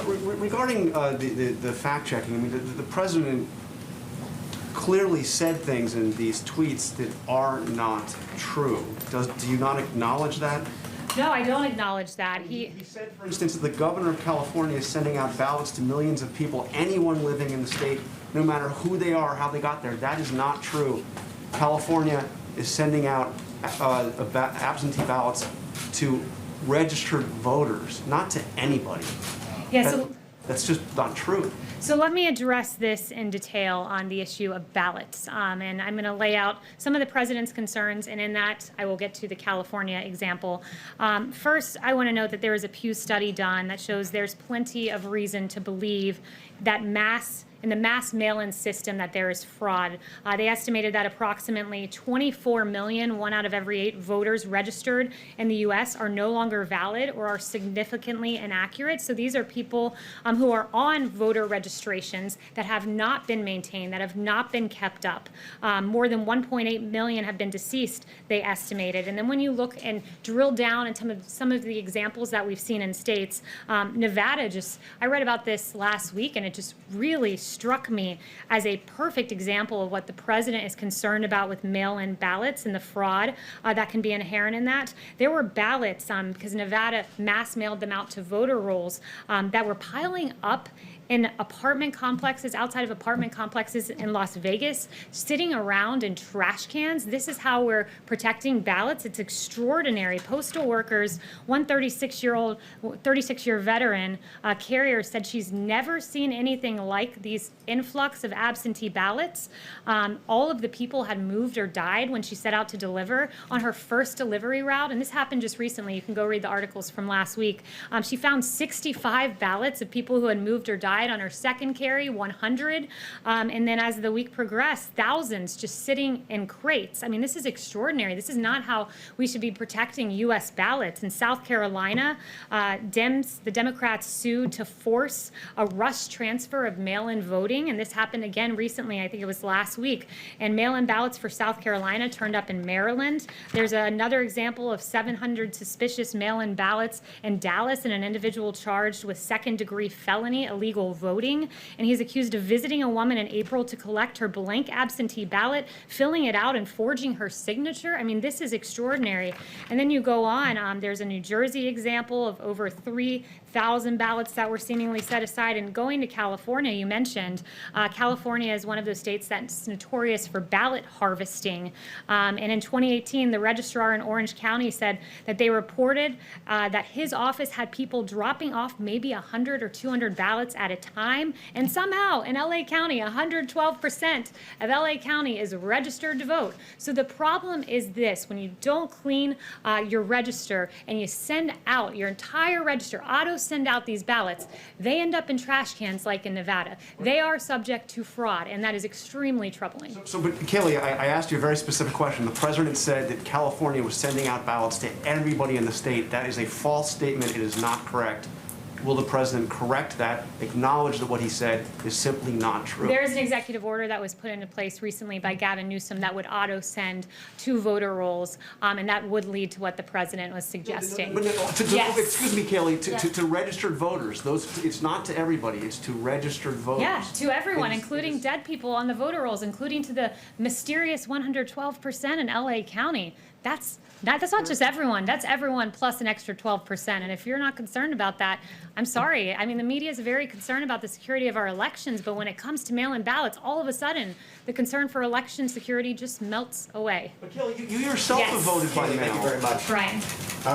Regarding the fact checking, I mean, the president clearly said things in these tweets that are not true. Do you not acknowledge that? No, I don't acknowledge that. He said, for instance, that the governor of California is sending out ballots to millions of people, anyone living in the state, no matter who they are, how they got there. That is not true. California is sending out absentee ballots to registered voters, not to anybody. Yeah, that's just not true. So let me address this in detail on the issue of ballots. And I'm going to lay out some of the president's concerns, and in that I will get to the California example. First, I want to note that there is a Pew study done that shows there's plenty of reason to believe that in the mass mail-in system that there is fraud. They estimated that approximately 24 million, 1 out of every 8 voters registered in the U.S. are no longer valid or are significantly inaccurate. So these are people who are on voter registrations that have not been maintained, that have not been kept up. More than 1.8 million have been deceased, they estimated. And then when you look and drill down into some of the examples that we've seen in states, Nevada I read about this last week, and it just really struck me as a perfect example of what the president is concerned about with mail-in ballots and the fraud that can be inherent in that. There were ballots, because Nevada mass mailed them out to voter rolls, that were piling up in apartment complexes, outside of apartment complexes in Las Vegas, sitting around in trash cans. This is how we're protecting ballots. It's extraordinary. Postal workers, one 36-year veteran carrier said she's never seen anything like these influx of absentee ballots. All of the people had moved or died when she set out to deliver on her first delivery route, and this happened just recently. You can go read the articles from last week. She found 65 ballots of people who had moved or died on her second carry, 100, and then as the week progressed, thousands just sitting in crates. I mean, this is extraordinary. This is not how we should be protecting U.S. ballots. In South Carolina, the Democrats sued to force a rush transfer of mail-in voting, and this happened again recently. I think it was last week. And mail-in ballots for South Carolina turned up in Maryland. There's another example of 700 suspicious mail-in ballots in Dallas, and an individual charged with second-degree felony illegal voting, and he's accused of visiting a woman in April to collect her blank absentee ballot, filling it out and forging her signature. I mean, this is extraordinary. And then you go on, there's a New Jersey example of over 3,000 ballots that were seemingly set aside. And going to California, you mentioned, California is one of those states that's notorious for ballot harvesting. And in 2018, the registrar in Orange County said that they reported that his office had people dropping off maybe 100 or 200 ballots at a time, and somehow in LA County, 112% of LA County is registered to vote. So the problem is this: when you don't clean your register and you send out your entire register, auto send out these ballots, they end up in trash cans like in Nevada. They are subject to fraud, and that is extremely troubling. But Kayleigh, I asked you a very specific question. The president said that California was sending out ballots to everybody in the state. That is a false statement. It is not correct. Will the president correct that, acknowledge that what he said is simply not true? There is an executive order that was put into place recently by Gavin Newsom that would auto-send to voter rolls, and that would lead to what the president was suggesting. Yes. Excuse me, Kayleigh, to registered voters, it's not to everybody, it's to registered voters. Yeah, to everyone, including dead people on the voter rolls, including to the mysterious 112% in LA County. That's not just everyone. That's everyone plus an extra 12%. And if you're not concerned about that, I'm sorry. I mean, the media is very concerned about the security of our elections, but when it comes to mail-in ballots, all of a sudden, the concern for election security just melts away. But Kayleigh, you yourself have voted by mail. Thank you very much. Right.